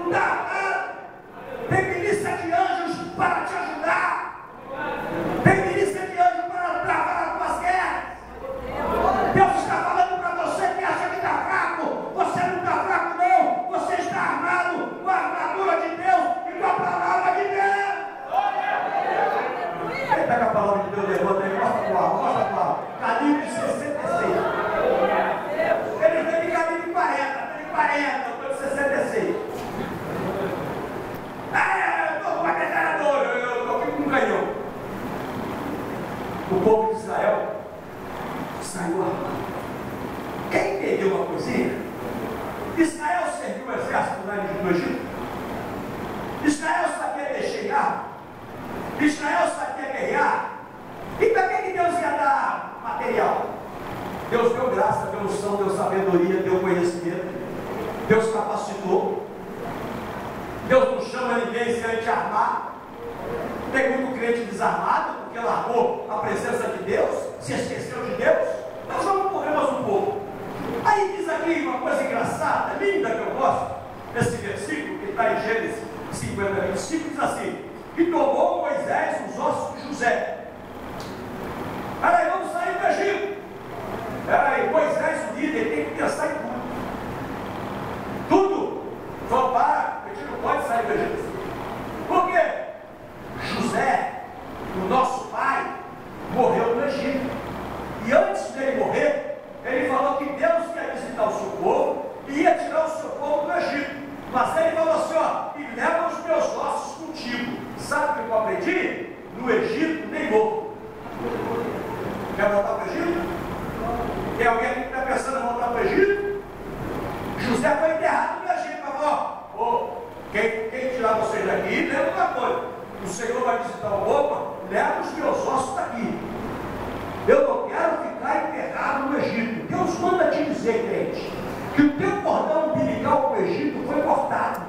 Não dá nada. Tem milícia de anjos para te ajudar. Tem milícia de anjos para travar as tuas guerras. Deus está falando para você que acha que está fraco. Você não está fraco, não. Você está armado com a armadura de Deus e com a palavra de Deus. Quem pega a palavra de Deus, levanta aí, mostra a palavra. Calibre 66. Ele vem de calibre 40, tem 40, eu estou de 66. Eu estou com uma metralhadora, eu estou aqui com um canhão. O povo de Israel saiu armado. Quem entendeu uma coisinha? Israel serviu o exército no Egito. Israel sabia mexer em arma. Israel sabia guerrear. E para que Deus ia dar material? Deus deu graça, deu unção, deu sabedoria, deu conhecimento. Deus capacitou. Deus não chama ninguém sem ele te armar. Tem muito crente desarmado porque largou a presença de Deus, se esqueceu de Deus. Nós vamos correr mais um pouco. Aí diz aqui uma coisa engraçada, linda, que eu gosto. Esse versículo que está em Gênesis 50, 25 diz assim: e tomou Moisés os ossos de José. Peraí, vamos sair do Egito. Peraí, Moisés, o líder, tem que pensar em tudo. Tudo. Só para, a gente não pode sair do Egito. Por quê? José, o nosso pai, morreu no Egito. E antes dele morrer, ele falou que Deus ia visitar o seu povo e ia tirar o seu povo do Egito. Mas ele falou assim, ó, e leva os meus ossos contigo. Sabe o que eu aprendi? No Egito nem morro. Quer voltar para o Egito? Tem alguém aqui que está pensando em voltar para o Egito? José foi enterrado no Egito. Falou, quem tirar vocês daqui, leva uma coisa. O Senhor vai visitar o povo, leva os meus ossos daqui. Eu não quero ficar enterrado no Egito. Deus manda te dizer, crente, que o teu cordão umbilical com o Egito foi cortado.